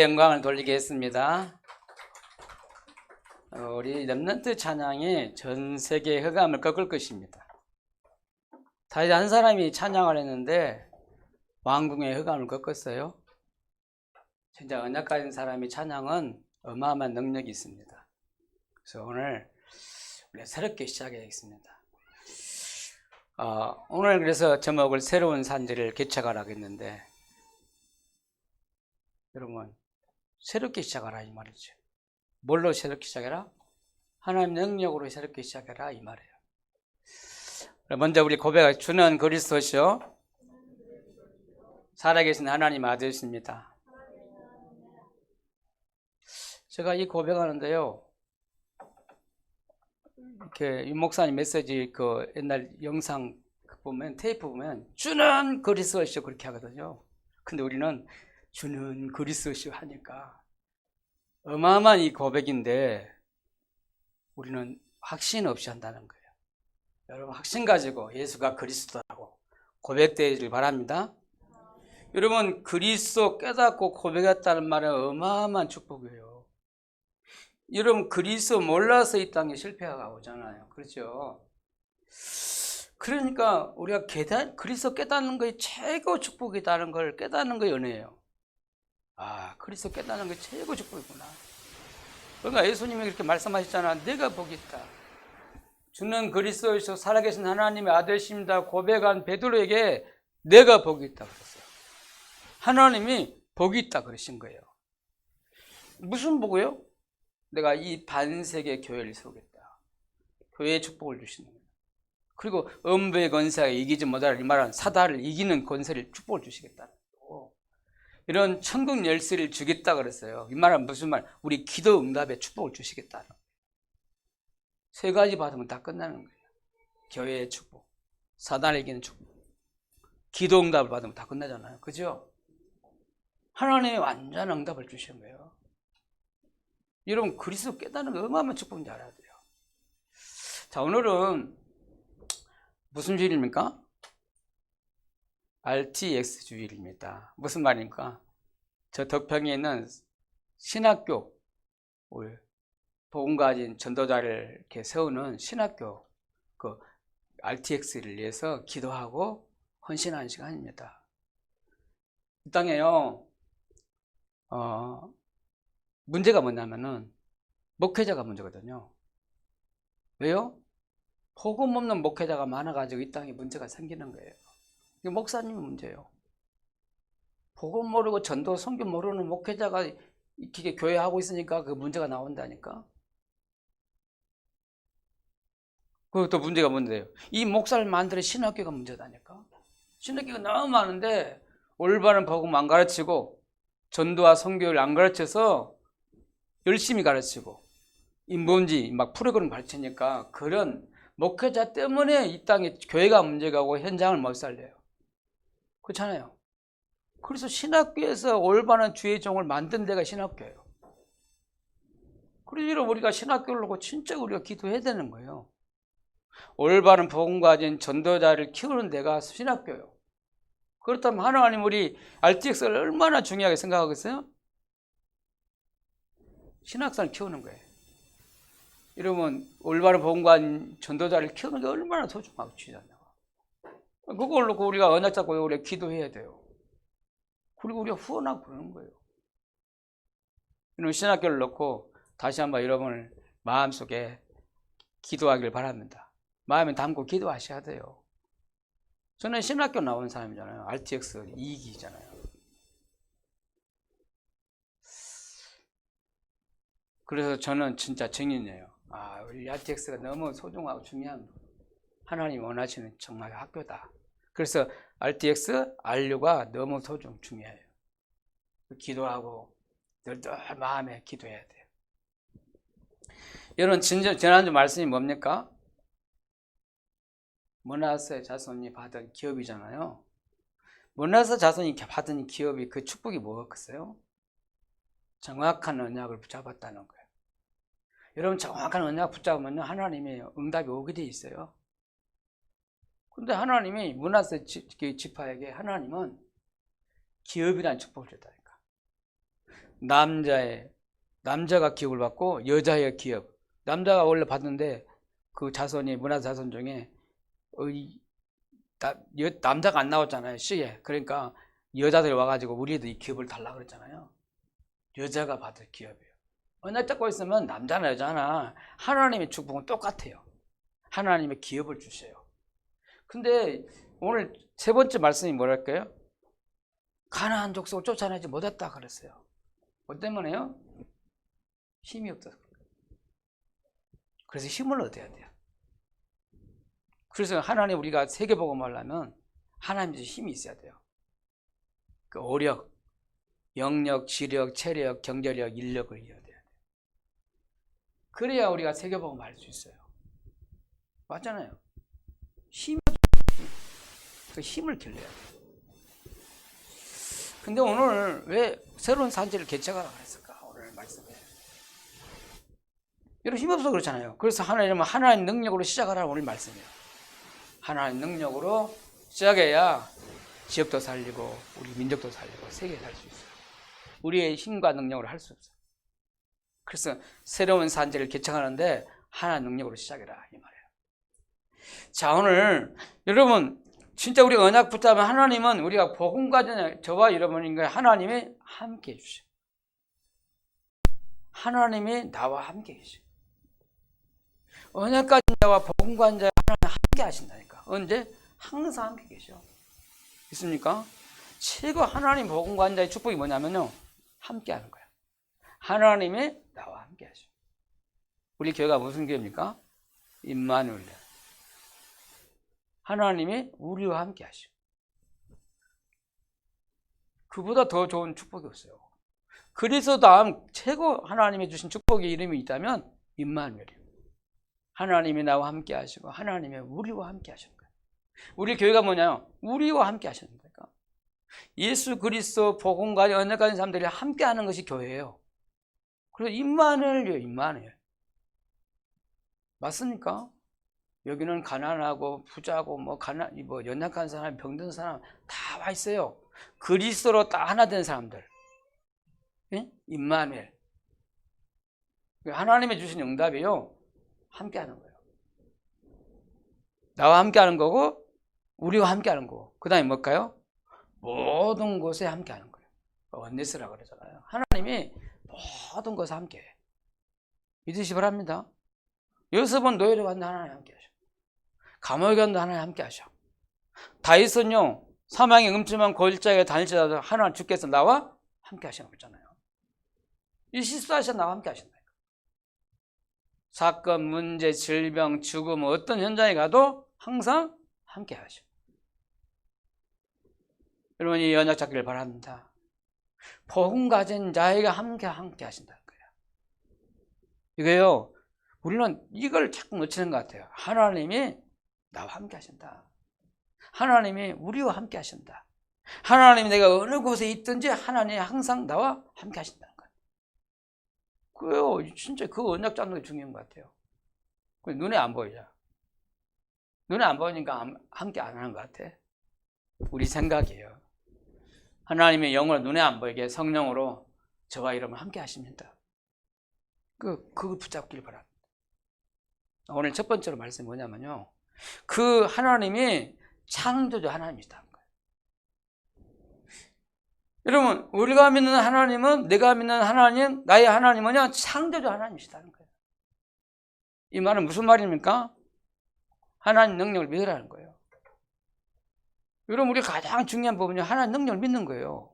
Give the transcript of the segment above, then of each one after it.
영광을 돌리겠습니다. 우리 렘넌트 찬양이 전 세계 흑암을 꺾을 것입니다. 다윗 한 사람이 찬양을 했는데 왕궁의 흑암을 꺾었어요. 진짜 언약 가진 사람이 찬양은 어마어마한 능력이 있습니다. 그래서 오늘 우리가 새롭게 시작하겠습니다. 오늘 그래서 제목을 새로운 산지를 개척하라 했는데, 여러분 새롭게 시작하라 이 말이죠. 뭘로 새롭게 시작해라? 하나님 능력으로 새롭게 시작해라 이 말이에요. 먼저 우리 고백할 주는 그리스도시요 살아계신 하나님 아들이십니다. 제가 이 고백하는데요, 이렇게 유 목사님 메시지 그 옛날 영상 보면 테이프 보면 주는 그리스도시요 그렇게 하거든요. 근데 우리는 주는 그리스도시요 하니까 어마어마한 이 고백인데 우리는 확신 없이 한다는 거예요. 여러분 확신 가지고 예수가 그리스도라고 고백되기를 바랍니다. 여러분 그리스도 깨닫고 고백했다는 말은 어마어마한 축복이에요. 여러분 그리스도 몰라서 이 땅에 실패하고 오잖아요. 그렇죠? 그러니까 우리가 그리스도 깨닫는 것이 최고 축복이다는 걸 깨닫는 것이 은혜예요. 그리스도 깨닫는 게 최고 축복이구나. 그러니까 예수님이 그렇게 말씀하셨잖아. 내가 복이 있다. 주는 그리스도이시오 살아계신 하나님의 아들이십니다. 고백한 베드로에게 내가 복이 있다 그랬어요. 하나님이 복이 있다 그러신 거예요. 무슨 복이요? 내가 이 반세계 교회를 세우겠다. 교회의 축복을 주시는 거예요. 그리고 음부의 권세가 이기지 못할 이 말은 사단을 이기는 권세를 축복을 주시겠다. 이런 천국 열쇠를 주겠다 그랬어요. 이 말은 무슨 말? 우리 기도 응답에 축복을 주시겠다. 세 가지 받으면 다 끝나는 거예요. 교회의 축복, 사단을 이기는 축복, 기도 응답을 받으면 다 끝나잖아요. 그죠? 하나님의 완전 응답을 주시는 거예요. 여러분 그리스도 깨닫는 게 얼마나 축복인지 알아야 돼요. 자, 오늘은 무슨 주일입니까? RTX 주일입니다. 무슨 말입니까? 저 덕평에 있는 신학교, 복음 가진 전도자를 이렇게 세우는 신학교 그 RTX를 위해서 기도하고 헌신하는 시간입니다. 이 땅에요, 문제가 뭐냐면은 목회자가 문제거든요. 왜요? 복음 없는 목회자가 많아가지고 이 땅에 문제가 생기는 거예요. 이게 목사님이 문제예요. 복음 모르고 전도 선교 모르는 목회자가 이렇게 교회 하고 있으니까 그 문제가 나온다니까. 그것도 문제가 뭔데요? 이 목사를 만드는 신학교가 문제다니까. 신학교가 너무 많은데 올바른 복음 안 가르치고 전도와 선교를 안 가르쳐서 열심히 가르치고 인본주의 막 프로그램 가르치니까 그런 목회자 때문에 이 땅에 교회가 문제가고 현장을 못 살려요. 그렇잖아요. 그래서 신학교에서 올바른 주의 종을 만든 데가 신학교예요. 그래서 우리가 신학교를 놓고 진짜 우리가 기도해야 되는 거예요. 올바른 복음 가진 전도자를 키우는 데가 신학교예요. 그렇다면 하나님 우리 RTX를 얼마나 중요하게 생각하겠어요? 신학생을 키우는 거예요. 여러분 올바른 복음 가진 전도자를 키우는 게 얼마나 소중하고 중요하냐고. 그걸 놓고 우리가 언약 잡고 우리가 기도해야 돼요. 그리고 우리가 후원하고 그러는 거예요. 여러분 신학교를 놓고 다시 한번 여러분을 마음속에 기도하길 바랍니다. 마음에 담고 기도하셔야 돼요. 저는 신학교 나온 사람이잖아요. RTX 2기잖아요. 그래서 저는 진짜 증인이에요. 우리 RTX가 너무 소중하고 중요한 하나님이 원하시는 정말 학교다. 그래서 RTX, RU가 너무 중요해요. 기도하고 늘 마음에 기도해야 돼요. 여러분 지난주 말씀이 뭡니까? 므낫세 자손이 받은 기업이잖아요. 므낫세 자손이 받은 기업이 그 축복이 뭐였겠어요? 정확한 언약을 붙잡았다는 거예요. 여러분 정확한 언약 붙잡으면 하나님의 응답이 오게 돼 있어요. 근데 하나님이 므낫세 지파에게 하나님은 기업이라는 축복을 줬다니까. 남자가 기업을 받고 여자의 기업. 남자가 원래 받는데 그 자손이 문화자손 중에 남자가 안 나왔잖아요, 시에. 그러니까 여자들이 와가지고 우리도 이 기업을 달라고 그랬잖아요. 여자가 받을 기업이에요. 언약 잡고 있으면 남자나 여자나 하나님의 축복은 똑같아요. 하나님의 기업을 주셔요. 근데 오늘 세 번째 말씀이 뭐랄까요? 가나안 족속을 쫓아내지 못했다 그랬어요. 뭐 때문에요? 힘이 없어서. 그래서 힘을 얻어야 돼요. 그래서 하나님 우리가 세계복음을 하려면 하나님의 힘이 있어야 돼요. 그 오력, 영력, 지력, 체력, 경제력, 인력을 이어야 돼요. 그래야 우리가 세계복음을 할 수 있어요. 맞잖아요. 그 힘을 길러야 돼요. 근데 오늘 왜 새로운 산지를 개척하라 그랬을까? 오늘 말씀에. 여러분 힘없어 그렇잖아요. 그래서 하나님 능력으로 시작하라는 오늘 말씀이에요. 하나님 능력으로 시작해야 지역도 살리고 우리 민족도 살리고 세계 살 수 있어요. 우리의 힘과 능력으로 할 수 없어요. 그래서 새로운 산지를 개척하는데 하나님 능력으로 시작해라 이 말이에요. 자, 오늘 여러분 진짜 우리가 언약 붙잡으면 하나님은 우리가 복음 가진 저와 여러분인가 하나님이 함께 해주셔요. 하나님이 나와 함께 계셔요. 언약 가진 자와 복음 가진 자 하나님 함께 하신다니까. 언제? 항상 함께 계셔. 있습니까? 최고 하나님 복음 가진 자의 축복이 뭐냐면요, 함께 하는 거예요. 하나님이 나와 함께 하셔. 우리 교회가 무슨 교회입니까? 임마누엘. 하나님이 우리와 함께 하셔. 그보다 더 좋은 축복이 없어요. 그래서 다음 최고 하나님이 주신 축복의 이름이 있다면 임마누엘이에요. 하나님이 나와 함께 하시고 하나님이 우리와 함께 하시는 거예요. 우리 교회가 뭐냐요? 우리와 함께 하시는 거니까. 예수 그리스도 복음 가진 언약 가진 사람들이 함께 하는 것이 교회예요. 그래서 임마누엘이에요. 임마누엘. 맞습니까? 여기는 가난하고 부자고 뭐 연약한 사람, 병든 사람 다 와 있어요. 그리스도로 다 하나 된 사람들. 예? 임마누엘. 하나님이 주신 응답이요, 함께 하는 거예요. 나와 함께 하는 거고 우리와 함께 하는 거고 그 다음에 뭘까요? 모든 곳에 함께 하는 거예요. 원네스라고 그러잖아요. 하나님이 모든 곳에 함께 해. 믿으시 바랍니다. 요셉은 노예를 갔는데 하나님 함께 하셔. 감옥에 갔는데 하나님 함께 하셔. 다윗은요, 사망의 음침한 골짜기에 다닐지라도 하나님 주께서 나와 함께 하시는 거잖아요. 이 실수하셔 나와 함께 하신다. 사건, 문제, 질병, 죽음 어떤 현장에 가도 항상 함께 하셔. 여러분 이 언약 잡기를 바랍니다. 복음 가진 자에게 함께 하신다는 거예요. 이거요, 우리는 이걸 자꾸 놓치는 것 같아요. 하나님이 나와 함께 하신다. 하나님이 우리와 함께 하신다. 하나님이 내가 어느 곳에 있든지 하나님이 항상 나와 함께 하신다는 거예요. 그래요. 진짜 그 언약 잡는 게 중요한 것 같아요. 눈에 안 보이죠. 눈에 안 보이니까 함께 안 하는 것 같아. 우리 생각이에요. 하나님의 영을 눈에 안 보이게 성령으로 저와 여러분 함께 하십니다. 그걸 붙잡길 바랍니다. 오늘 첫 번째로 말씀이 뭐냐면요, 그 하나님이 창조자 하나님이시다는 거예요. 여러분 우리가 믿는 하나님은, 내가 믿는 하나님, 나의 하나님은 뭐냐? 창조자 하나님이시다는 거예요. 이 말은 무슨 말입니까? 하나님 능력을 믿으라는 거예요. 여러분 우리 가장 중요한 부분이 하나님 능력을 믿는 거예요.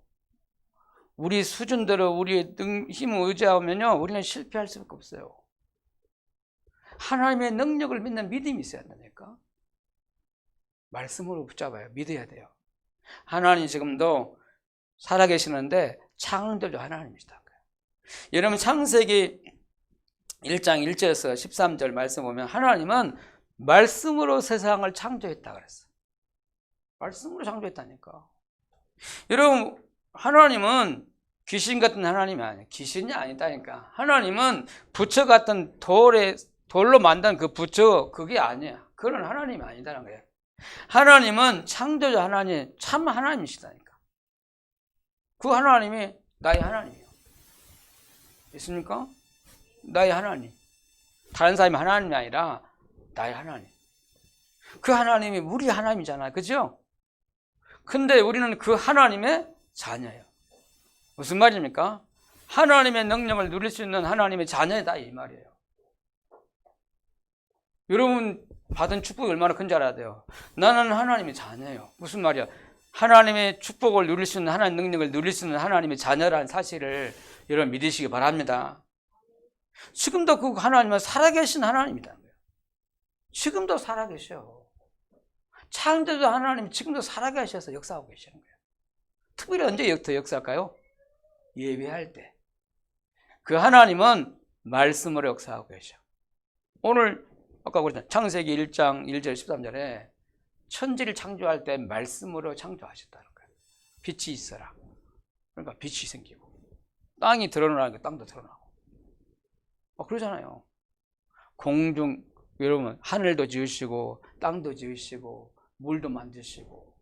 우리 수준대로 우리의 힘을 의지하면요, 우리는 실패할 수밖에 없어요. 하나님의 능력을 믿는 믿음이 있어야 된다니까. 말씀으로 붙잡아요. 믿어야 돼요. 하나님 지금도 살아계시는데 창조주 하나님이시다. 여러분 창세기 1장 1절에서 13절 말씀 보면 하나님은 말씀으로 세상을 창조했다 그랬어. 말씀으로 창조했다니까. 여러분 하나님은 귀신 같은 하나님이 아니에요. 귀신이 아니다니까. 하나님은 부처 같은 돌로 만든 그 부처, 그게 아니야. 그런 하나님이 아니다는 거예요. 하나님은 창조자 하나님, 참 하나님이시다니까. 그 하나님이 나의 하나님이에요. 있습니까? 나의 하나님. 다른 사람이 하나님이 아니라 나의 하나님. 그 하나님이 우리 하나님이잖아요. 그죠? 근데 우리는 그 하나님의 자녀예요. 무슨 말입니까? 하나님의 능력을 누릴 수 있는 하나님의 자녀다 이 말이에요. 여러분 받은 축복이 얼마나 큰지 알아야 돼요. 나는 하나님의 자녀예요. 무슨 말이야? 하나님의 축복을 누릴 수 있는, 하나님의 능력을 누릴 수 있는 하나님의 자녀라는 사실을 여러분 믿으시기 바랍니다. 지금도 그 하나님은 살아계신 하나님이다. 지금도 살아계셔. 창조주 하나님이 지금도 살아계셔서 역사하고 계시는 거예요. 특별히 언제 더 역사할까요? 예배할 때. 그 하나님은 말씀으로 역사하고 계셔. 오늘 아까 그랬잖아요. 창세기 1장 1절 13절에 천지를 창조할 때 말씀으로 창조하셨다는 거예요. 빛이 있어라. 그러니까 빛이 생기고 땅이 드러나니까 땅도 드러나고 그러잖아요. 공중 여러분 하늘도 지으시고 땅도 지으시고 물도 만드시고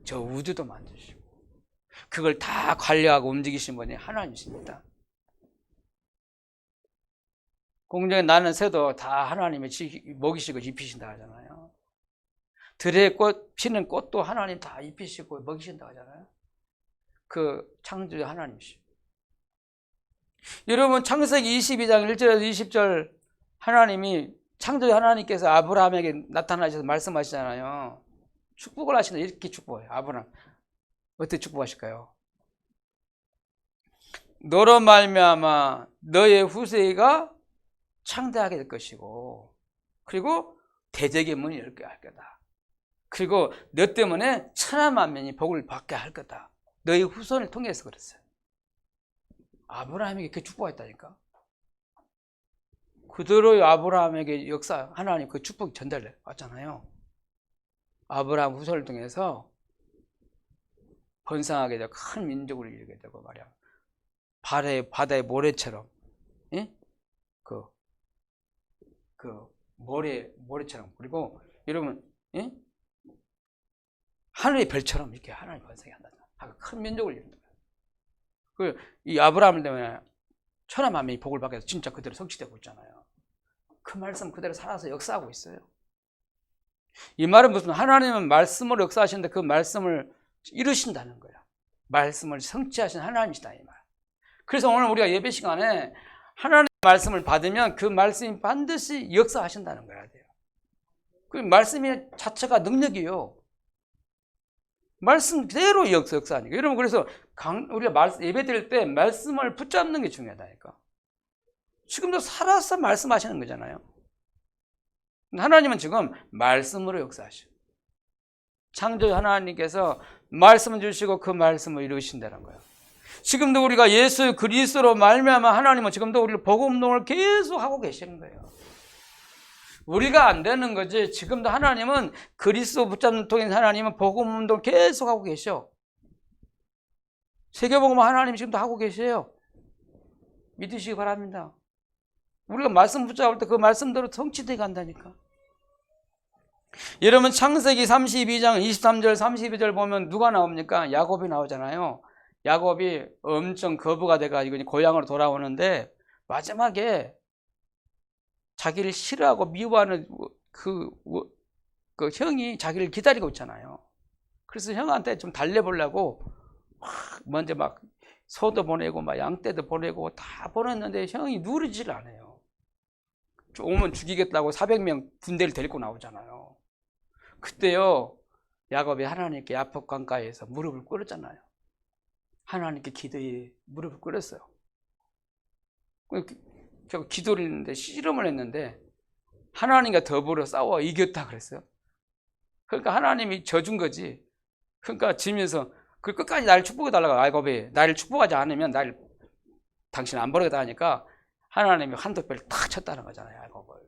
저 우주도 만드시고 그걸 다 관리하고 움직이신 분이 하나님이십니다. 공중에 나는 새도 다 하나님이 먹이시고 입히신다 하잖아요. 들의 꽃 피는 꽃도 하나님 다 입히시고 먹이신다 하잖아요. 그 창조주 하나님이시죠. 여러분 창세기 22장 1절에서 20절 하나님이 창조주 하나님께서 아브라함에게 나타나셔서 말씀하시잖아요. 축복을 하신다. 이렇게 축복해요. 아브라함 어떻게 축복하실까요? 너로 말미암아 너의 후세가 창대하게 될 것이고 그리고 대적의 문이 열게 할 거다. 그리고 너 때문에 천하만민이 복을 받게 할 거다. 너의 후손을 통해서 그랬어요. 아브라함에게 그 축복했다니까. 그대로 아브라함에게 역사 하나님 그 축복이 전달돼 왔잖아요. 아브라함 후손을 통해서 번성하게 되고 큰 민족을 이루게 되고 말이야. 바다의 모래처럼, 예? 모래처럼. 그리고 여러분, 예? 하늘의 별처럼 이렇게 하나님 번성이 한다. 큰 민족을 이룬다. 이 아브라함을 때문에 천하만민이 복을 받게 해서 진짜 그대로 성취되고 있잖아요. 그 말씀 그대로 살아서 역사하고 있어요. 이 말은 무슨 하나님은 말씀으로 역사하시는데 그 말씀을 이루신다는 거야. 말씀을 성취하신 하나님이시다 이 말. 그래서 오늘 우리가 예배 시간에 하나님의 말씀을 받으면 그 말씀이 반드시 역사하신다는 거야 돼요. 그 말씀이 자체가 능력이에요. 말씀 그대로 역사하니까. 여러분 그래서 우리가 예배 드릴 때 말씀을 붙잡는 게 중요하다니까. 지금도 살아서 말씀하시는 거잖아요. 하나님은 지금 말씀으로 역사하셔. 창조 하나님께서 말씀을 주시고 그 말씀을 이루신다는 거예요. 지금도 우리가 예수 그리스도로 말미암아 하나님은 지금도 우리를 복음 운동을 계속 하고 계시는 거예요. 우리가 안 되는 거지. 지금도 하나님은 그리스도 붙잡는 통해 하나님은 복음 운동을 계속 하고 계셔. 세계복음 하나님 지금도 하고 계세요. 믿으시기 바랍니다. 우리가 말씀 붙잡을 때 그 말씀대로 성취되게 간다니까. 여러분 창세기 32장 23절 32절 보면 누가 나옵니까? 야곱이 나오잖아요. 야곱이 엄청 거부가 돼가지고 고향으로 돌아오는데 마지막에 자기를 싫어하고 미워하는 그 형이 자기를 기다리고 있잖아요. 그래서 형한테 좀 달래보려고 먼저 막 소도 보내고 막 양떼도 보내고 다 보냈는데 형이 누르질 않아요. 오면 죽이겠다고 400명 군대를 데리고 나오잖아요. 그때요 야곱이 하나님께 야복 강가에서 무릎을 꿇었잖아요. 하나님께 기도에 무릎을 꿇었어요. 저 기도를 했는데 씨름을 했는데 하나님과 더불어 싸워 이겼다 그랬어요. 그러니까 하나님이 져준 거지. 그러니까 지면서 그 끝까지 나를 축복해달라고. 야곱이 나를 축복하지 않으면 나를 당신 안 버리겠다 하니까 하나님이 한도뼈를 탁 쳤다는 거잖아요. 야곱을.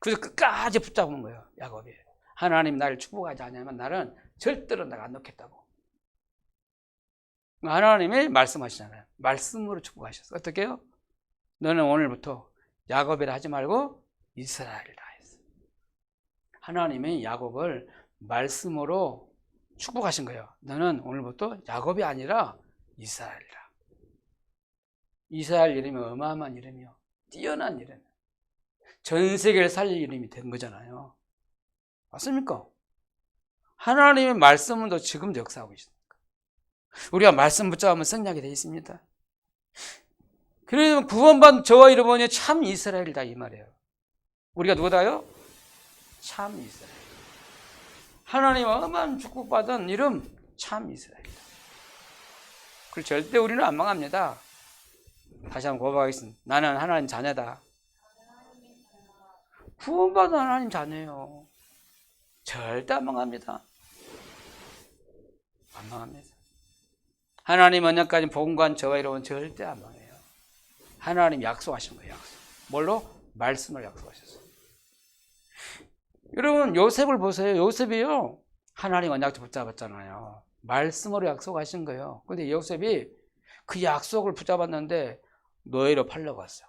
그래서 끝까지 붙잡은 거예요. 야곱이. 하나님 나를 축복하지 않으면 나는 절대로 내가 안 놓겠다고. 하나님이 말씀하시잖아요. 말씀으로 축복하셨어. 어떻게 해요? 너는 오늘부터 야곱이라 하지 말고 이스라엘이라 했어. 하나님이 야곱을 말씀으로 축복하신 거예요. 너는 오늘부터 야곱이 아니라 이스라엘이라. 이스라엘 이름이 어마어마한 이름이요. 뛰어난 이름. 전 세계를 살릴 이름이 된 거잖아요. 맞습니까? 하나님의 말씀은 또 지금도 역사하고 있습니다. 우리가 말씀 붙잡으면 승리하게 되어 있습니다. 그래서 구원받은 저와 여러분이 참 이스라엘이다 이 말이에요. 우리가 누구다요? 참 이스라엘. 하나님 어마어마한 축복받은 이름 참 이스라엘이다. 그걸 절대 우리는 안 망합니다. 다시 한번 고백하겠습니다. 나는 하나님 자녀다. 구원받은 하나님 자녀예요. 절대 안 망합니다. 안 망합니다. 하나님 언약까지 복음관 저와 여러분 절대 안 망해요. 하나님 약속하신 거예요. 약속. 뭘로? 말씀을 약속하셨어요. 여러분 요셉을 보세요. 요셉이요. 하나님 언약 붙잡았잖아요. 말씀으로 약속하신 거예요. 근데 요셉이 그 약속을 붙잡았는데 노예로 팔려고 왔어요.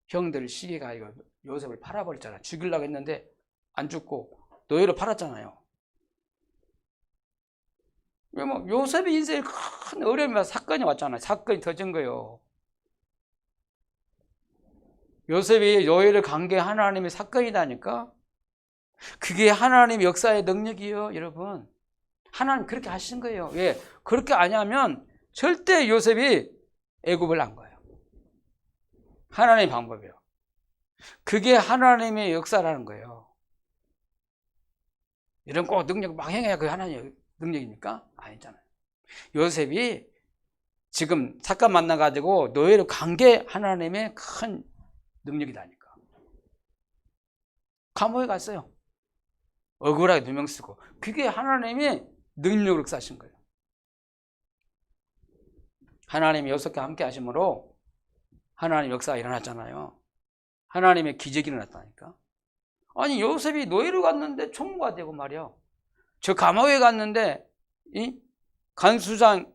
형들 시기가 이거 요셉을 팔아버렸잖아요. 죽이려고 했는데 안 죽고 노예로 팔았잖아요. 요셉의 인생에 큰 어려움과 사건이 왔잖아요. 사건이 터진 거예요. 요셉이 노예를 간 게 하나님의 사건이다니까. 그게 하나님의 역사의 능력이에요, 여러분. 하나님 그렇게 하신 거예요. 왜? 그렇게 안 하면 절대 요셉이 애굽을 안 가요. 하나님의 방법이에요. 그게 하나님의 역사라는 거예요. 이런 꼭 능력 막 행해야 그게 하나님의 능력입니까? 아니잖아요. 요셉이 지금 사건 만나가지고 노예로 간 게 하나님의 큰 능력이다니까. 감옥에 갔어요. 억울하게 누명 쓰고. 그게 하나님이 능력으로 사신 거예요. 하나님이 요셉과 함께 하심으로 하나님 역사가 일어났잖아요. 하나님의 기적이 일어났다니까. 아니 요셉이 노예로 갔는데 총무가 되고 말이야. 저 감옥에 갔는데 이 간수장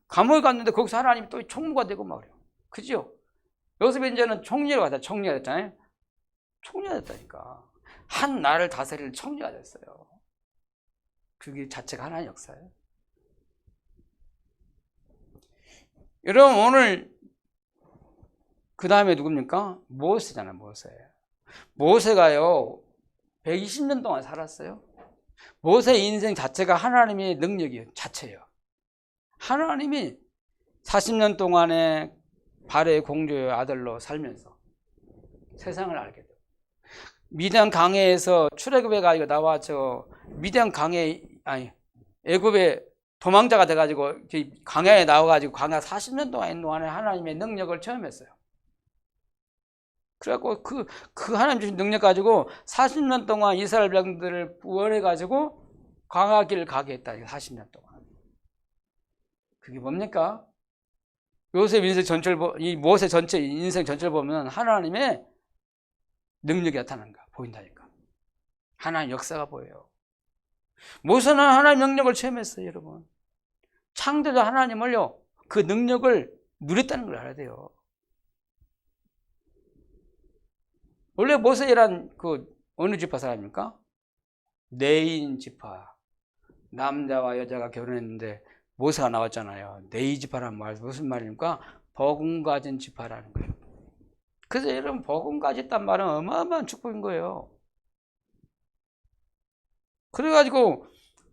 감옥에 갔는데 거기서 하나님이 또 총무가 되고 말이야. 그죠? 요셉이 이제는 총리가 왔다. 총리가 됐잖아요. 총리가 됐다니까. 한 나라를 다스릴 총리가 됐어요. 그게 자체가 하나의 역사예요. 여러분 오늘 그 다음에 누굽니까? 모세잖아요. 모세가요 120년 동안 살았어요. 모세의 인생 자체가 하나님의 능력이에요. 자체예요. 하나님이 40년 동안에 바로의 공주의 아들로 살면서 세상을 알게 돼요. 미디안 강해에서 출애굽해 가지고 나와 미디안 강해 애굽에 도망자가 돼 가지고 광야에 나와 가지고 광야 40년 동안 있는 동안에 하나님의 능력을 체험했어요. 그래갖고 그 하나님 주신 능력 가지고 40년 동안 이스라엘 백성들을 구원해 가지고 광야길을 가게 했다. 40년 동안. 그게 뭡니까? 요셉 인생 전체를 이 모세 전체 인생 전체를 보면 하나님의 능력이 나타나는 거야. 보인다니까. 하나님 역사가 보여요. 모세는 하나님 능력을 체험했어요, 여러분. 창조자 하나님을요, 그 능력을 누렸다는 걸 알아야 돼요. 원래 모세란 어느 지파 사람입니까? 네인 지파. 남자와 여자가 결혼했는데 모세가 나왔잖아요. 네이 지파란 말 무슨 말입니까? 복음 가진 지파라는 거예요. 그래서 여러분 복음 가졌단 말은 어마어마한 축복인 거예요. 그래가지고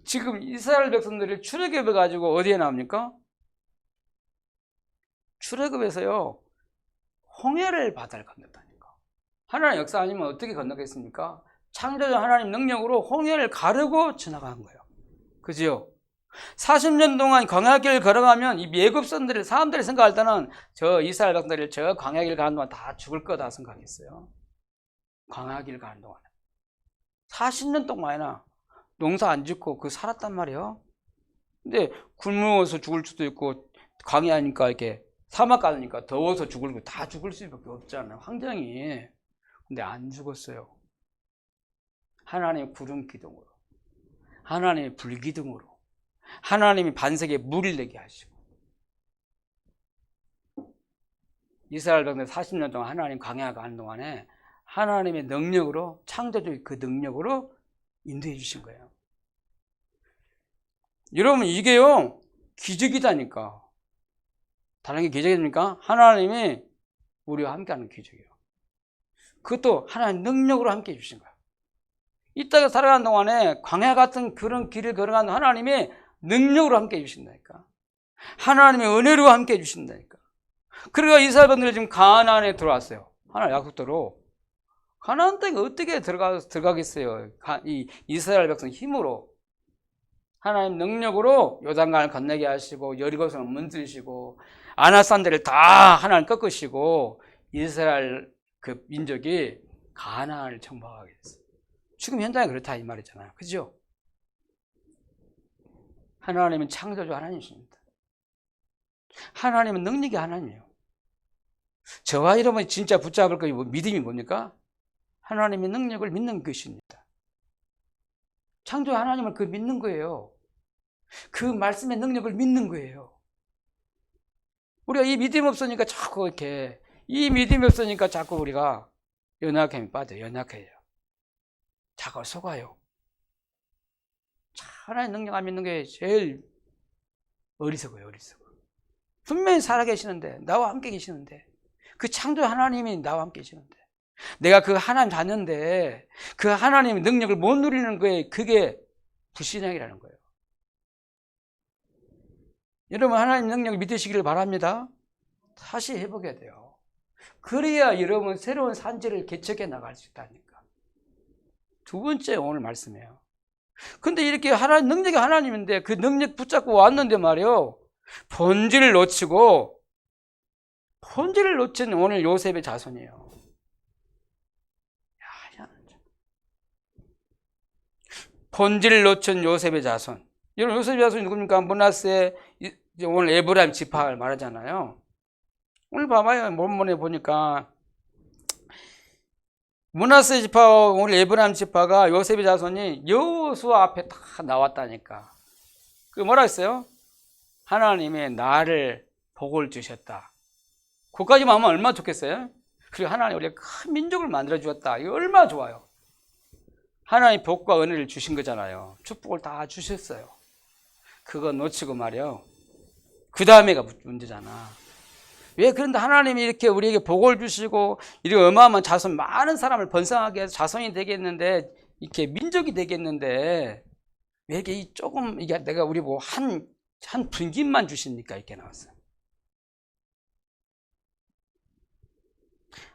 지금 이스라엘 백성들이 출애굽해 가지고 어디에 나옵니까? 출애굽에서요 홍해를 바다를 건넜다니까. 하나님 역사 아니면 어떻게 건너겠습니까? 창조자 하나님 능력으로 홍해를 가르고 지나간 거예요. 그죠? 40년 동안 광야길을 걸어가면 이 애굽선들이 사람들이 생각할 때는 저 이스라엘 백성들이 저 광야길 가는 동안 다 죽을 거다 생각했어요. 광야길 가는 동안 40년 동안이나 농사 안 짓고 살았단 말이에요. 근데 굶어서 죽을 수도 있고 광야니까 이렇게 사막 가니까 더워서 죽을 다 죽을 수밖에 없잖아요. 환경이. 근데 안 죽었어요. 하나님의 구름 기둥으로, 하나님의 불 기둥으로, 하나님이 반석에 물을 내게 하시고, 이스라엘 백성들 40년 동안 하나님 광야 가는 동안에 하나님의 능력으로, 창조주의 그 능력으로 인도해 주신 거예요. 여러분 이게요 기적이다니까. 다른 게 기적입니까? 하나님이 우리와 함께하는 기적이에요. 그것도 하나님 능력으로 함께 해주신 거예요. 이 땅에 살아가는 동안에 광야 같은 그런 길을 걸어가는 하나님이 능력으로 함께 해주신다니까. 하나님의 은혜로 함께 해주신다니까. 그러니까 이스라엘 분들이 지금 가나안에 들어왔어요. 하나님 약속대로. 가나안 땅에 어떻게 들어가겠어요? 이 이스라엘 백성 힘으로. 하나님 능력으로 요단강을 건너게 하시고 여리고성을 문드리시고 아나산들을 다 하나님 꺾으시고 이스라엘 그 민족이 가나안을 정복하게 됐어요. 지금 현장이 그렇다 이 말이잖아요. 그죠? 하나님은 창조주 하나님이십니다. 하나님은 능력이 하나님이에요. 저와 여러분이 진짜 붙잡을 거 믿음이 뭡니까? 하나님의 능력을 믿는 것입니다. 창조 하나님을 그 믿는 거예요. 그 말씀의 능력을 믿는 거예요. 우리가 이 믿음이 없으니까 자꾸 이렇게 이 믿음이 없으니까 자꾸 우리가 연약함에 빠져요. 연약해요. 자꾸 속아요. 하나님 능력 안 믿는 게 제일 어리석어요. 어리석어. 분명히 살아계시는데 나와 함께 계시는데 그 창조 하나님이 나와 함께 계시는데 내가 그 하나님 자녀인데 그 하나님의 능력을 못 누리는 거에 그게 불신앙이라는 거예요. 여러분 하나님 능력을 믿으시기를 바랍니다. 다시 해보게 돼요. 그래야 여러분 새로운 산지를 개척해 나갈 수 있다니까. 두 번째 오늘 말씀이에요. 근데 이렇게 하나님 능력이 하나님인데 그 능력 붙잡고 왔는데 말이요. 본질을 놓치고 본질을 놓친 오늘 요셉의 자손이에요. 본질을 놓친 요셉의 자손. 여러분 요셉의 자손이 누굽니까? 므낫세, 오늘 에브라임 지파를 말하잖아요. 오늘 봐봐요. 본문에 보니까 므낫세 지파, 오늘 에브라임 지파가 요셉의 자손이 여호수아 앞에 다 나왔다니까. 그 뭐라 했어요? 하나님의 나를 복을 주셨다. 그까지만 하면 얼마나 좋겠어요? 그리고 하나님 우리가 큰 민족을 만들어 주었다. 이거 얼마나 좋아요. 하나님 복과 은혜를 주신 거잖아요. 축복을 다 주셨어요. 그거 놓치고 말이요. 그 다음에가 문제잖아. 왜 그런데 하나님이 이렇게 우리에게 복을 주시고 이렇게 어마어마한 자손 많은 사람을 번성하게 해서 자손이 되겠는데 이렇게 민족이 되겠는데 왜 이게 조금 이게 내가 우리 보고 한 분깃만 주십니까? 이렇게 나왔어요.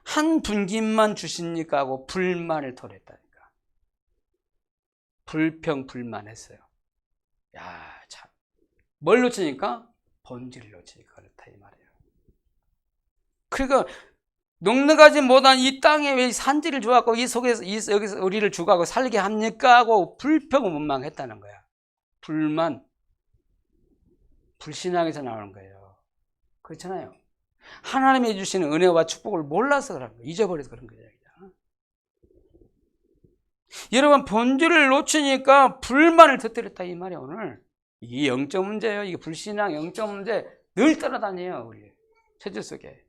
한 분깃만 주십니까? 하고 불만을 토했다니까. 불평불만했어요. 야, 참. 뭘 놓치니까? 본질을 놓치니까 그렇다 이 말이에요. 그러니까 넉넉하지 못한 이 땅에 왜 산지를 주었고 이 속에서 여기서 우리를 주고 살게 합니까? 하고 불평불만했다는 거야. 불만, 불신앙에서 나오는 거예요. 그렇잖아요. 하나님이 주시는 은혜와 축복을 몰라서 그런 거예요. 잊어버려서 그런 거예요. 여러분 본질을 놓치니까 불만을 터뜨렸다 이 말이에요. 오늘 이게 영적 문제예요. 이게 불신앙 영적 문제 늘 따라다녀요. 우리 체질 속에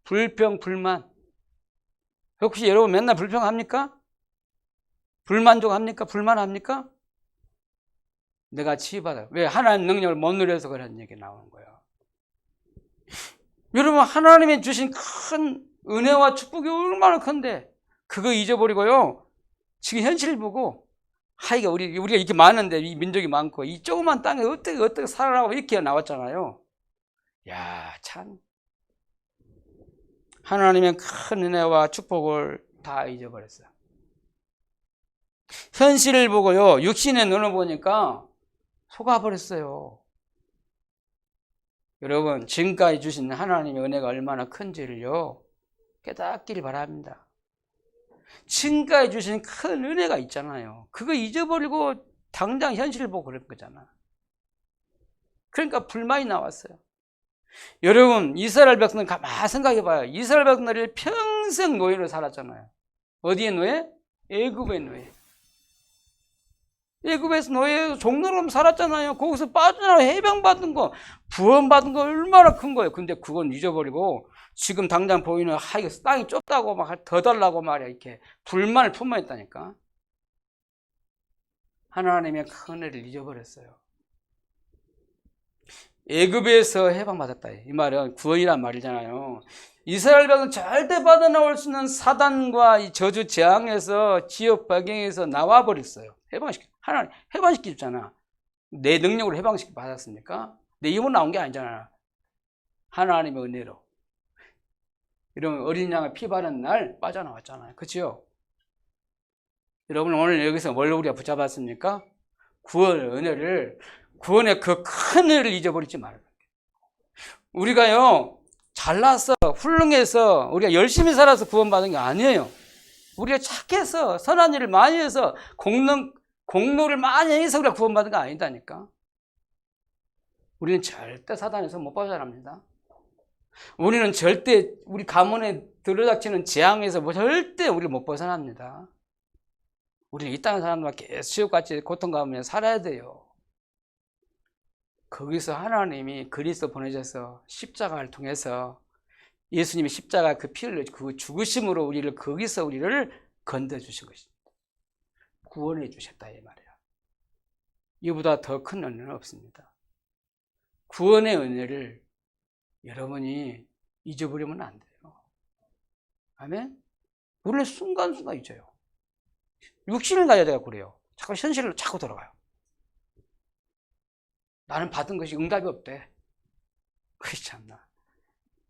불평 불만. 혹시 여러분 맨날 불평합니까? 불만족합니까? 불만합니까? 내가 치유받아요. 왜? 하나님 능력을 못 누려서 그런 얘기 나오는 거예요. 여러분 하나님이 주신 큰 은혜와 축복이 얼마나 큰데 그거 잊어버리고요. 지금 현실을 보고 하이가 우리가 이렇게 많은데 이 민족이 많고 이 조그만 땅에 어떻게 살아라고 이렇게 나왔잖아요. 야, 참 하나님의 큰 은혜와 축복을 다 잊어버렸어요. 현실을 보고요. 육신의 눈을 보니까 속아버렸어요. 여러분 지금까지 주신 하나님의 은혜가 얼마나 큰지를요 깨닫기를 바랍니다. 지금까지 주신 큰 은혜가 있잖아요. 그거 잊어버리고 당장 현실을 보고 그럴 거잖아. 그러니까 불만이 나왔어요. 여러분 이스라엘 백성들 가만히 생각해봐요. 이스라엘 백성들이 평생 노예로 살았잖아요. 어디에 노예? 애굽의 노예. 애굽에서 노예 종로로 살았잖아요. 거기서 빠져나와 해방받은 거 구원받은 거 얼마나 큰 거예요. 근데 그건 잊어버리고 지금 당장 보이는 이거 땅이 좁다고 막 더 달라고 말이야. 이렇게 불만을 품어냈다니까. 하나님의 큰 은혜를 잊어버렸어요. 애굽에서 해방받았다. 이 말은 구원이란 말이잖아요. 이스라엘 백성은 절대 빠져나올 수 있는 사단과 이 저주 재앙에서 지역 배경에서 나와 버렸어요. 하나님 해방시켜 줬잖아. 내 능력으로 해방시켜 받았습니까? 내 힘으로 나온 게 아니잖아. 하나님의 은혜로. 이런 어린 양의 피 바른 날 빠져나왔잖아요. 그렇죠? 여러분 오늘 여기서 뭘 우리가 붙잡았습니까? 구원의 은혜를, 구원의 그 큰 은혜를 잊어버리지 말아요. 우리가요 잘나서 훌륭해서 우리가 열심히 살아서 구원받은 게 아니에요. 우리가 착해서 선한 일을 많이 해서 공로를 많이 해서 우리가 구원받은 거 아니다니까. 우리는 절대 사단에서 못 벗어납니다. 우리는 절대 우리 가문에 들어닥치는 재앙에서 절대 우리를 못 벗어납니다. 우리는 이 땅의 사람들과 계속 지옥같이 고통 가운데 살아야 돼요. 거기서 하나님이 그리스도 보내셔서 십자가를 통해서 예수님이 십자가 그 피를 그 죽으심으로 거기서 우리를 건져주신 것입니다. 구원해 주셨다 이 말이야. 이보다 더 큰 은혜는 없습니다. 구원의 은혜를 여러분이 잊어버리면 안 돼요. 아멘? 우리는 순간순간 잊어요. 육신을 가져야 되고 그래요. 자꾸 현실로 자꾸 들어가요. 나는 받은 것이 응답이 없대. 그렇지 않나?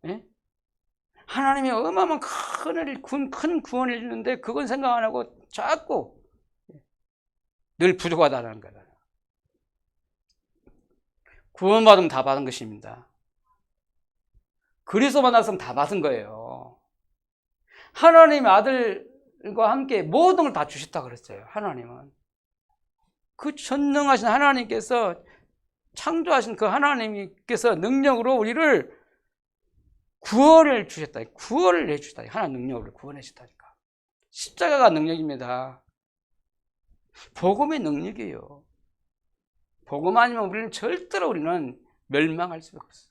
예? 하나님이 어마어마한 큰 구원을 주는데 그건 생각 안 하고 자꾸 늘 부족하다는 거다. 구원받으면 다 받은 것입니다. 그리스도 만났으면 다 받은 거예요. 하나님의 아들과 함께 모든 걸 다 주셨다 그랬어요. 하나님은. 그 전능하신 하나님께서 창조하신 그 하나님께서 능력으로 우리를 구원을 주셨다. 구원을 해주셨다. 하나님 능력으로 구원해 주셨다니까. 십자가가 능력입니다. 복음의 능력이에요. 복음 아니면 우리는 절대로 멸망할 수가 없어요.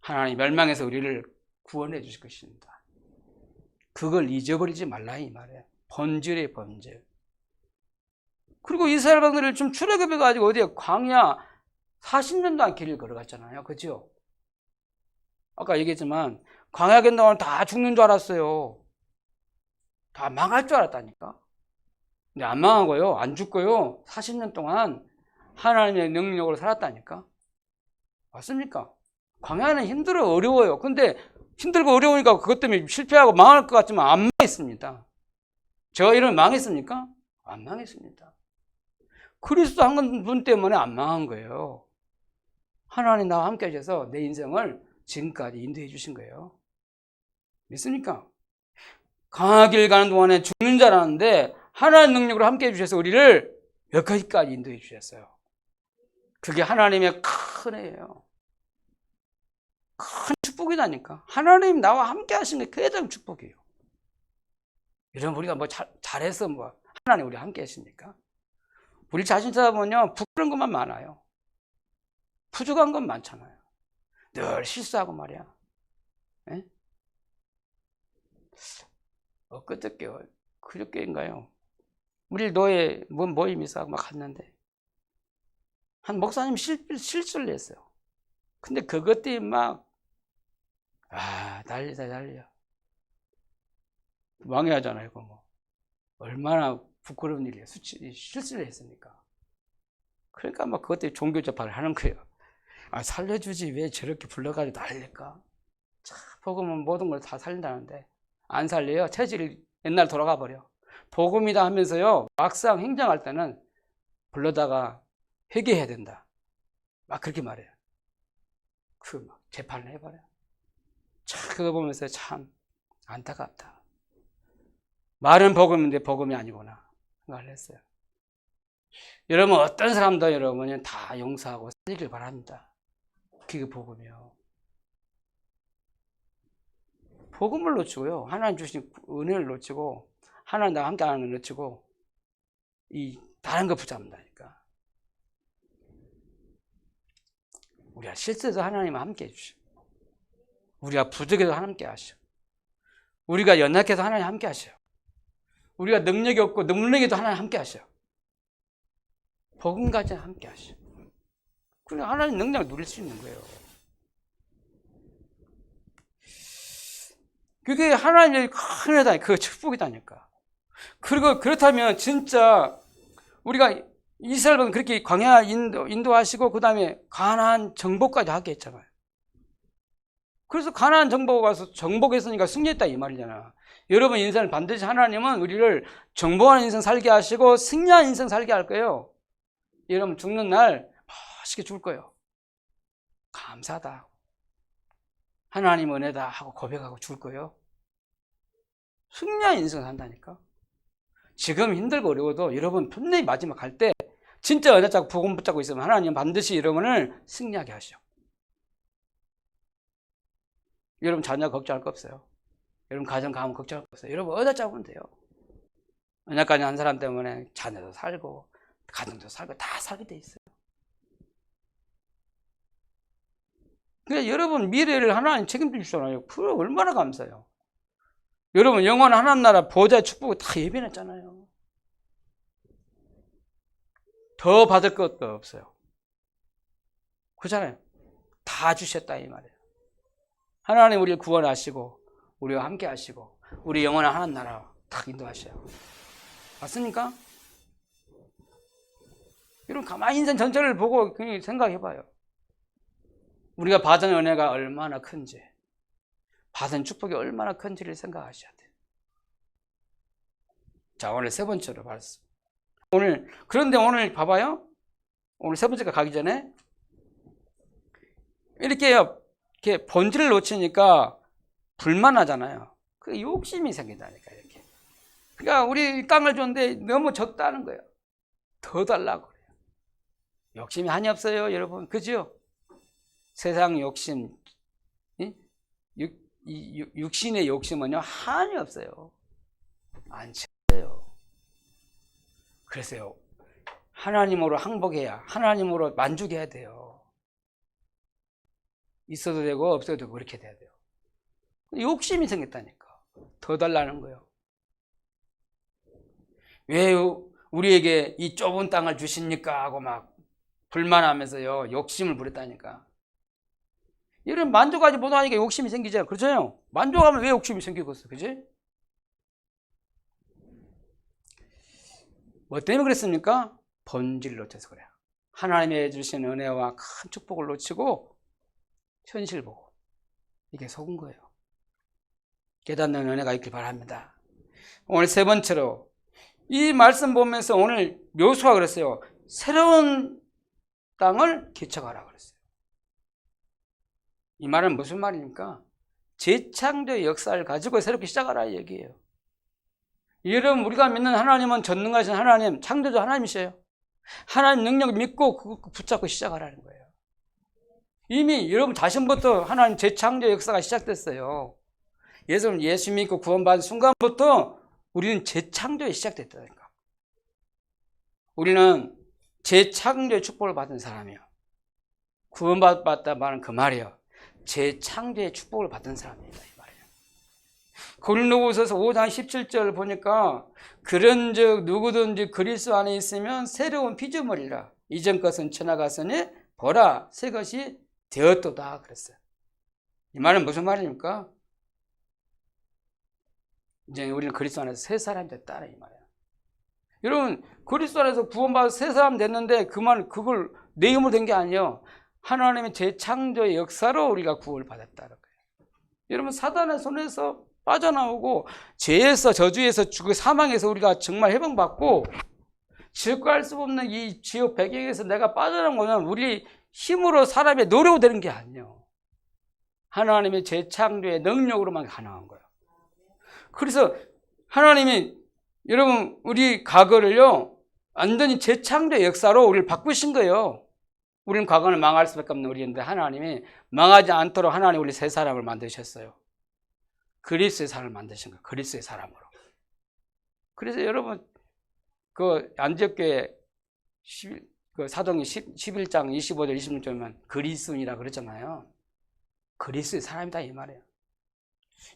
하나님 멸망해서 우리를 구원해 주실 것입니다. 그걸 잊어버리지 말라 이 말이에요. 본질의 본질. 그리고 이스라엘 백성들을 좀 출애굽해가지고 어디에 광야 40년 동안 길을 걸어갔잖아요. 그죠? 아까 얘기했지만 광야 건너면 다 죽는 줄 알았어요. 다 망할 줄 알았다니까. 근데 안 망하고요. 안 죽고요. 40년 동안 하나님의 능력으로 살았다니까. 맞습니까? 광야는 힘들어요. 어려워요. 근데 힘들고 어려우니까 그것 때문에 실패하고 망할 것 같지만 안 망했습니다. 제가 이러면 망했습니까? 안 망했습니다. 그리스도 한 분 때문에 안 망한 거예요. 하나님 나와 함께 하셔서 내 인생을 지금까지 인도해 주신 거예요. 믿습니까? 강하길 가는 동안에 죽는 줄 알았는데 하나님의 능력으로 함께 해주셔서 우리를 여기까지 인도해 주셨어요. 그게 하나님의 큰 은혜예요. 큰 축복이다니까. 하나님 나와 함께 하신 게 가장 축복이에요. 이런 우리가 뭐 잘해서 뭐 하나님 우리 함께 하십니까? 우리 자신 찾아보면요 부끄러운 것만 많아요. 부족한 건 많잖아요. 늘 실수하고 말이야. 예? 그저께인가요? 우리 노예 모임 있어 막 갔는데 한 목사님 실수를 했어요. 근데 그것 때문에 난리야. 망해하잖아요, 이거 뭐. 얼마나 부끄러운 일이에요. 실수를 했으니까. 그러니까 막 그것 때문에 종교 접합을 하는 거예요. 살려주지 왜 저렇게 불러가지고 난릴까? 참, 복음은 모든 걸 다 살린다는데 안 살려요. 체질이 옛날 돌아가 버려. 복음이다 하면서요 막상 행정할 때는 불러다가 회개해야 된다. 막 그렇게 말해요. 막 재판을 해버려. 참 그거 보면서 참 안타깝다. 말은 복음인데 복음이 아니구나 생각을 했어요. 여러분 어떤 사람도 여러분은 다 용서하고 살리길 바랍니다. 그게 복음이요. 복음을 놓치고요. 하나님 주신 은혜를 놓치고 하나님 나와 함께 하는 걸 놓치고 다른 거 붙잡는다니까. 우리가 실수해서 하나님은 함께 해주시고 우리가 부족해도 함께 하시고 우리가 연약해서 하나님 함께 하셔요. 우리가 능력이 없고 능력에도 하나님 함께 하셔요. 복음 가진 함께 하셔요. 그냥 하나님 능력을 누릴 수 있는 거예요. 그게 하나님의 큰 은혜다. 그 축복이다니까. 그리고 그렇다면 진짜 우리가 이스라엘은 그렇게 광야 인도하시고 그 다음에 가나안 정복까지 하게 했잖아요. 그래서 가나안 정복 가서 정복했으니까 승리했다 이 말이잖아. 여러분 인생을 반드시 하나님은 우리를 정복하는 인생 살게 하시고 승리한 인생 살게 할 거예요. 여러분 죽는 날 멋있게 죽을 거예요. 감사하다. 하나님 은혜다 하고 고백하고 죽을 거예요. 승리한 인생을 산다니까. 지금 힘들고 어려워도 여러분 분명히 마지막 갈 때 진짜 은혜 잡고 복음 붙잡고 있으면 하나님 반드시 여러분을 승리하게 하시죠. 여러분 자녀 걱정할 거 없어요. 여러분 가정 가면 걱정할 거 없어요. 여러분 은혜 잡으면 돼요. 은혜까지 한 사람 때문에 자녀도 살고 가정도 살고 다 살게 돼 있어요. 그러니까 여러분 미래를 하나님 책임져 주시잖아요. 그거 얼마나 감사해요. 여러분 영원한 하나님 나라 보좌의 축복을 다 예비했잖아요. 더 받을 것도 없어요. 그렇잖아요. 다 주셨다 이 말이에요. 하나님 우리를 구원하시고 우리와 함께 하시고 우리 영원한 하나님 나라 딱 인도하셔요. 맞습니까? 여러분 가만히 인생 전체를 보고 그냥 생각해봐요. 우리가 받은 은혜가 얼마나 큰지, 받은 축복이 얼마나 큰지를 생각하셔야 돼요. 자, 오늘 세 번째로 봤습니다. 그런데 오늘 봐봐요. 오늘 세 번째가 가기 전에 이렇게 본질을 놓치니까 불만하잖아요. 그 욕심이 생긴다니까, 이렇게. 그러니까 우리 땅을 줬는데 너무 적다는 거예요. 더 달라고 그래요. 욕심이 한이 없어요, 여러분. 그죠? 세상 욕심, 육신의 욕심은요, 한이 없어요. 안 채워요. 그래서요, 하나님으로 항복해야, 하나님으로 만족해야 돼요. 있어도 되고, 없어도 되고, 그렇게 돼야 돼요. 욕심이 생겼다니까. 더 달라는 거예요. 왜 우리에게 이 좁은 땅을 주십니까? 하고 막 불만하면서요, 욕심을 부렸다니까. 이런 만족하지 못하니까 욕심이 생기잖아요. 그렇잖아요. 만족하면 왜 욕심이 생기겠어? 그지? 뭐 때문에 그랬습니까? 본질을 놓쳐서 그래요. 하나님의 주신 은혜와 큰 축복을 놓치고 현실 보고 이게 속은 거예요. 깨닫는 은혜가 있길 바랍니다. 오늘 세 번째로 이 말씀 보면서 오늘 묘수가 그랬어요. 새로운 땅을 개척하라 그랬어요. 이 말은 무슨 말입니까? 재창조의 역사를 가지고 새롭게 시작하라 이 얘기예요. 여러분 우리가 믿는 하나님은 전능하신 하나님, 창조주 하나님이세요. 하나님 능력 믿고 그거 붙잡고 시작하라는 거예요. 이미 여러분 자신부터 하나님 재창조 역사가 시작됐어요. 예수 믿고 구원받은 순간부터 우리는 재창조에 시작됐다니까. 우리는 재창조의 축복을 받은 사람이에요. 구원받았다 말은 그 말이에요. 재창조의 축복을 받은 사람입니다. 이 말이에요. 고린도후서 5장 17절 보니까 그런즉 누구든지 그리스도 안에 있으면 새로운 피조물이라. 이전 것은 지나갔으니 보라 새 것이 되었도다 그랬어요. 이 말은 무슨 말입니까? 이제 우리는 그리스도 안에서 새 사람이 됐다 이 말이에요. 여러분 그리스도 안에서 구원받아서 새 사람 됐는데 그걸 내 힘으로 된 게 아니에요. 하나님의 재창조의 역사로 우리가 구원을 받았다는 거예요. 여러분 사단의 손에서 빠져나오고 죄에서 저주에서 죽고 사망에서 우리가 정말 해방받고 질거할 수 없는 이 지옥 배경에서 내가 빠져나온 거는 우리 힘으로 사람의 노력으로 되는 게 아니에요. 하나님의 재창조의 능력으로만 가능한 거예요. 그래서 하나님이 여러분 우리 과거를요 완전히 재창조의 역사로 우리를 바꾸신 거예요. 우리는 과거는 망할 수밖에 없는 우리인데 하나님이 망하지 않도록 하나님 우리 새 사람을 만드셨어요. 그리스도의 사람을 만드신 거예요. 그리스도의 사람으로. 그래서 여러분 그 안디옥교회 그 사도행전 11장 25절 26절만 그리스도인이라 그랬잖아요. 그리스도의 사람이다 이 말이에요.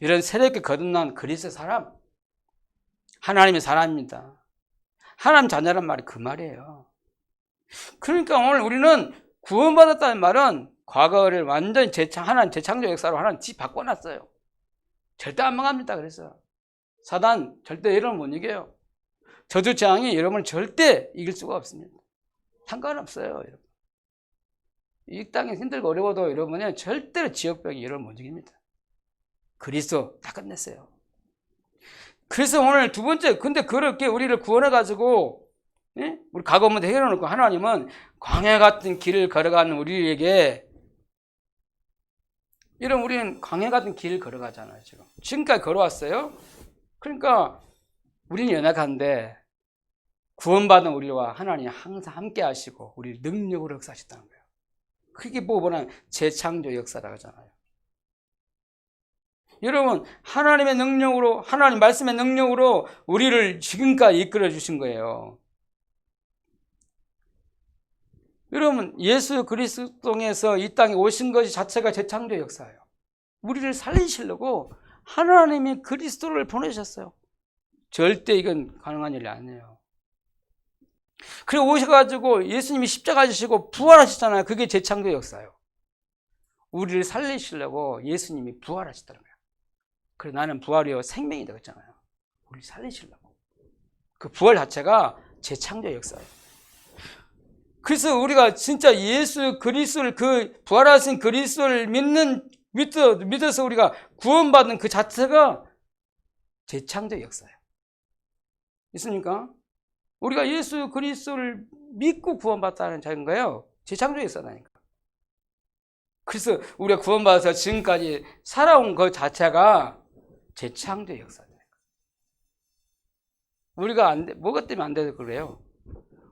이런 새롭게 거듭난 그리스도의 사람, 하나님의 사람입니다. 하나님 자녀란 말이 그 말이에요. 그러니까 오늘 우리는 구원받았다는 말은 과거를 완전히 하나님 재창조 역사로 하나님 바꿔놨어요. 절대 안 망합니다. 그래서 사단 절대 여러분 못 이겨요. 저주장이 여러분을 절대 이길 수가 없습니다. 상관없어요. 여러분. 이 땅에 힘들고 어려워도 여러분은 절대로 지역병이 여러분을 못 이깁니다. 그리스도 다 끝냈어요. 그래서 오늘 두 번째, 근데 그렇게 우리를 구원해가지고, 예? 우리 과거 문제 해결해놓고 하나님은 광야 같은 길을 걸어가는 우리에게, 이런 우리는 광야 같은 길을 걸어가잖아요, 지금. 지금까지 걸어왔어요. 그러니까 우리는 연약한데 구원받은 우리와 하나님이 항상 함께 하시고 우리 능력으로 역사하셨다는 거예요. 그게 뭐냐면 재창조 역사라고 하잖아요. 여러분, 하나님의 능력으로, 하나님 말씀의 능력으로 우리를 지금까지 이끌어 주신 거예요. 여러분, 예수 그리스도에서 이 땅에 오신 것이 자체가 재창조 역사예요. 우리를 살리시려고 하나님이 그리스도를 보내셨어요. 절대 이건 가능한 일이 아니에요. 그리고 오셔가지고 예수님이 십자가 지시고 부활하셨잖아요. 그게 재창조 역사예요. 우리를 살리시려고 예수님이 부활하셨다는 거예요. 그래, 나는 부활이요 생명이다 그랬잖아요. 우리 살리시려고. 그 부활 자체가 재창조 역사예요. 그래서 우리가 진짜 예수 그리스도를, 그 부활하신 그리스도를 믿어서 우리가 구원받은 그 자체가 재창조 역사예요. 있습니까? 우리가 예수 그리스도를 믿고 구원받다는 자인 거예요. 재창조 역사다니까. 그래서 우리가 구원받아서 지금까지 살아온 그 자체가 재창조 역사다니까. 우리가 뭐가 때문에 안 돼서 그래요?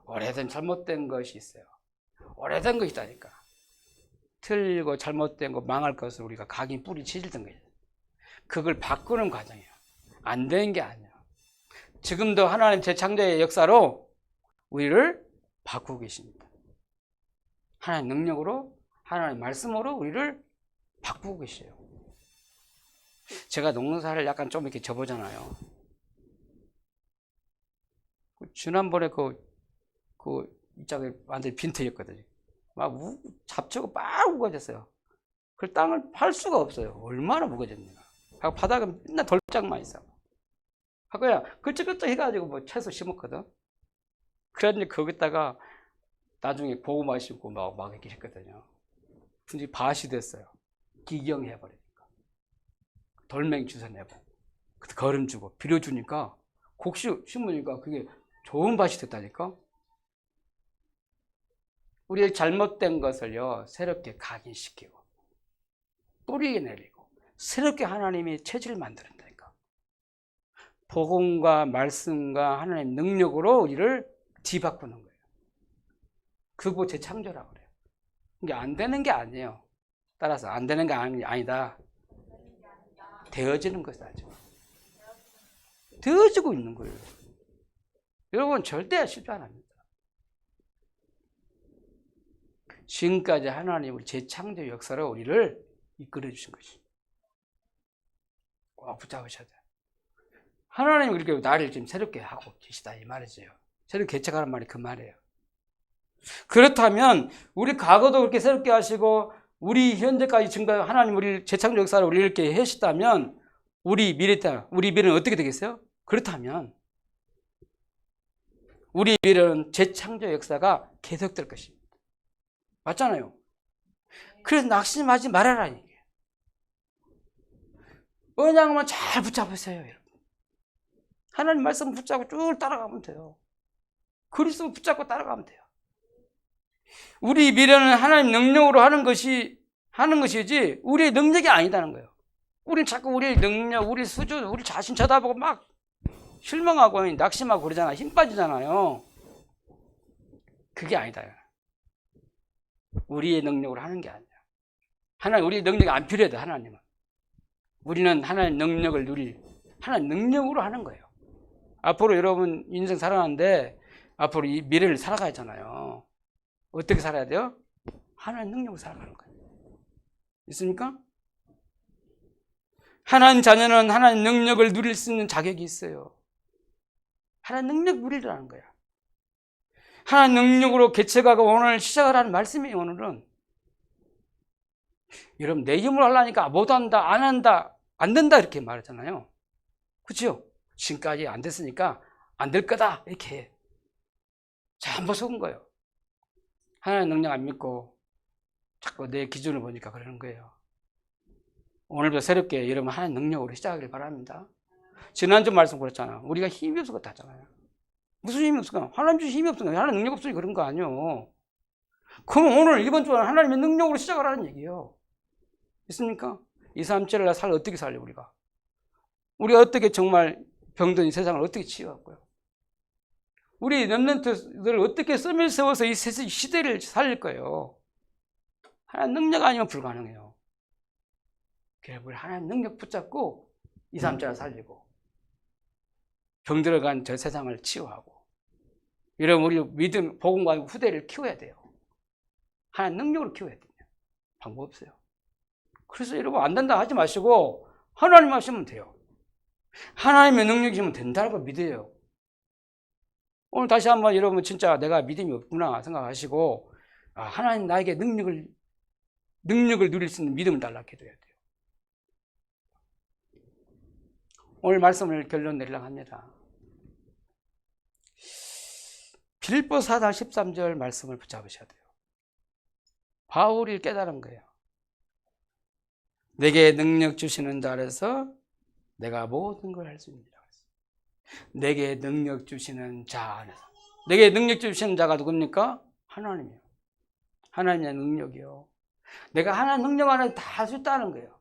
오래된 잘못된 것이 있어요. 오래된 것이 있다니까. 틀리고 잘못된 거 망할 것을 우리가 각인 뿌리 치질던 거예요. 그걸 바꾸는 과정이에요. 안 되는 게 아니에요. 지금도 하나님 재창조의 역사로 우리를 바꾸고 계십니다. 하나님 능력으로, 하나님 말씀으로 우리를 바꾸고 계셔요. 제가 농사를 약간 좀 이렇게 접어잖아요. 지난번에 이 짝에 완전히 빈털이었거든요. 막 잡초가 막 우거졌어요. 그 땅을 팔 수가 없어요. 얼마나 무거졌는가. 바닥에 맨날 돌짝만 있어. 그냥 그쪽그쪽 해가지고 뭐 채소 심었거든. 그랬는데 거기다가 나중에 고구마 심고 막 이렇게 했거든요. 근데 밭이 됐어요. 기경해버리니까. 돌멩이 주워내고, 거름 주고, 비료 주니까, 곡식 심으니까 그게 좋은 밭이 됐다니까? 우리의 잘못된 것을요, 새롭게 각인시키고, 뿌리게 내리고, 새롭게 하나님이 체질을 만드는다니까. 복음과 말씀과 하나님의 능력으로 우리를 뒤바꾸는 거예요. 그거 재창조라고 그래요. 이게 안 되는 게 아니에요. 따라서 안 되는 게 아니다. 되어지는 것이다. 되어지고 있는 거예요. 여러분 절대 실패 안 합니다. 지금까지 하나님의 재창조 역사로 우리를 이끌어 주신 것이. 꼭 붙잡으셔야 돼요. 하나님이 그렇게 나를 지금 새롭게 하고 계시다 이 말이죠. 새롭게 개척하는 말이 그 말이에요. 그렇다면 우리 과거도 그렇게 새롭게 하시고 우리 현재까지 증거 하나님 우리 재창조 역사를 우리 이렇게 하셨다면 우리 미래는 어떻게 되겠어요? 그렇다면 우리 미래는 재창조 역사가 계속될 것입니다. 맞잖아요. 그래서 낙심하지 말아라 이게. 언약만 잘 붙잡으세요, 여러분. 하나님 말씀 붙잡고 쭉 따라가면 돼요. 그리스도 붙잡고 따라가면 돼요. 우리 미래는 하나님 능력으로 하는 것이지 우리의 능력이 아니다는 거예요. 우리는 자꾸 우리의 능력, 우리 수준, 우리 자신 쳐다보고 막 실망하고 낙심하고 그러잖아요. 힘 빠지잖아요. 그게 아니다. 우리의 능력으로 하는 게 아니야. 하나님 우리의 능력이 안 필요해도 하나님은. 우리는 하나님 능력을 하나님 능력으로 하는 거예요. 앞으로 여러분 인생 살아가는데 앞으로 이 미래를 살아가야 하잖아요. 어떻게 살아야 돼요? 하나님 능력으로 살아가는 거예요. 있습니까? 하나님 자녀는 하나님 능력을 누릴 수 있는 자격이 있어요. 하나님 능력 누리라는 거야. 하나님 능력으로 개척하고 오늘 시작을 하는 말씀이에요. 오늘은 여러분 내 힘으로 하려니까 못한다, 안 한다, 안 된다 이렇게 말하잖아요. 그렇죠? 지금까지 안 됐으니까 안 될 거다 이렇게 전부 속은 거예요. 하나님 능력 안 믿고 자꾸 내 기준을 보니까 그러는 거예요. 오늘도 새롭게 여러분 하나님 능력으로 시작하길 바랍니다. 지난주 말씀 그랬잖아. 우리가 힘이 없어서 그렇다잖아요. 무슨 힘이 없을까? 하나님 주신 힘이 없으니까 하나님 능력 없으니 그런 거 아니에요. 그럼 오늘 이번 주는 하나님의 능력으로 시작을 하는 얘기예요. 있습니까? 2, 3, 7일 날 어떻게 살려 우리가? 우리가 어떻게 정말 병든 이 세상을 어떻게 치유하고요? 우리 렘넌트들을 어떻게 썸을 세워서 이 시대를 살릴 거예요? 하나님 능력 아니면 불가능해요. 그래서 우리 하나님 능력 붙잡고 2, 3자를 살리고 병들어간 저 세상을 치유하고 여러분 우리 믿음, 복음과 후대를 키워야 돼요. 하나님 능력으로 키워야 돼요. 방법 없어요. 그래서 여러분 안 된다 하지 마시고 하나님 하시면 돼요. 하나님의 능력이시면 된다고 믿어요. 오늘 다시 한번 여러분 진짜 내가 믿음이 없구나 생각하시고 하나님 나에게 능력을 누릴 수 있는 믿음을 달라 기도해야 돼요. 오늘 말씀을 결론 내리려고 합니다. 빌립보 4장 13절 말씀을 붙잡으셔야 돼요. 바울이 깨달은 거예요. 내게 능력 주시는 자 안에서 내가 모든 걸 할 수 있느니라. 내게 능력 주시는 자 안에서. 내게 능력 주시는 자가 누굽니까? 하나님이요. 하나님의 능력이요. 내가 하나님 능력 안에서 다 할 수 있다는 거예요.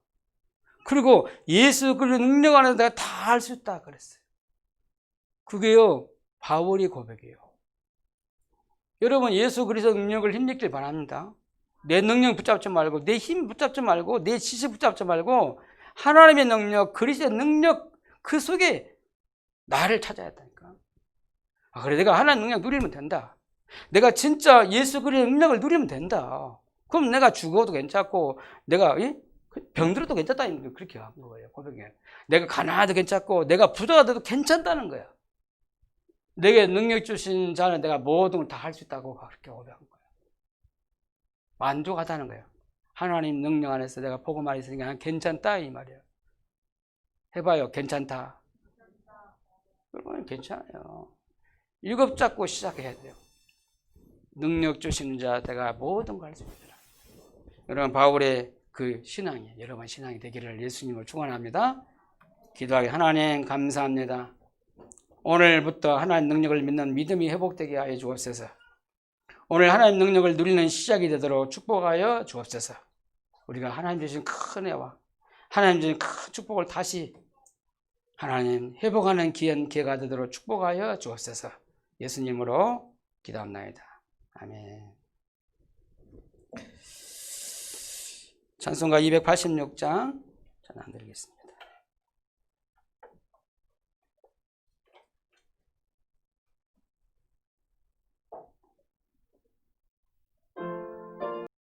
그리고 예수 그리스도 능력 안에서 내가 다 할 수 있다 그랬어요. 그게요 바울이 고백이에요. 여러분 예수 그리스도 능력을 힘입길 바랍니다. 내 능력 붙잡지 말고 내 힘 붙잡지 말고 내 지식 붙잡지 말고 하나님의 능력, 그리스도의 능력 그 속에 나를 찾아야 한다니까. 그래 내가 하나님의 능력 누리면 된다. 내가 진짜 예수 그리스도의 능력을 누리면 된다. 그럼 내가 죽어도 괜찮고 내가 병들어도 괜찮다 그렇게 한 거예요. 고백에. 내가 가난해도 괜찮고 내가 부자가 돼도 괜찮다는 거야. 내게 능력 주신 자는 내가 모든 걸 다 할 수 있다고 그렇게 고백한 거예요. 만족하다는 거예요. 하나님 능력 안에서 내가 복음 안에 있으니까 괜찮다 이 말이에요. 해봐요. 괜찮다. 여러분 괜찮아요. 일곱 잡고 시작해야 돼요. 능력 주시는 자 내가 모든 걸 할 수 있다. 여러분 바울의 그 신앙이 여러분 신앙이 되기를 예수님을 축원합니다. 기도하기 하나님 감사합니다. 오늘부터 하나님 능력을 믿는 믿음이 회복되게 하여 주옵소서. 오늘 하나님 능력을 누리는 시작이 되도록 축복하여 주옵소서. 우리가 하나님 주신 큰 은혜와 하나님 주신 큰 축복을 다시 하나님 회복하는 귀한 기회가 되도록 축복하여 주옵소서. 예수님으로 기도합나이다. 아멘. 찬송가 286장 전화 드리겠습니다.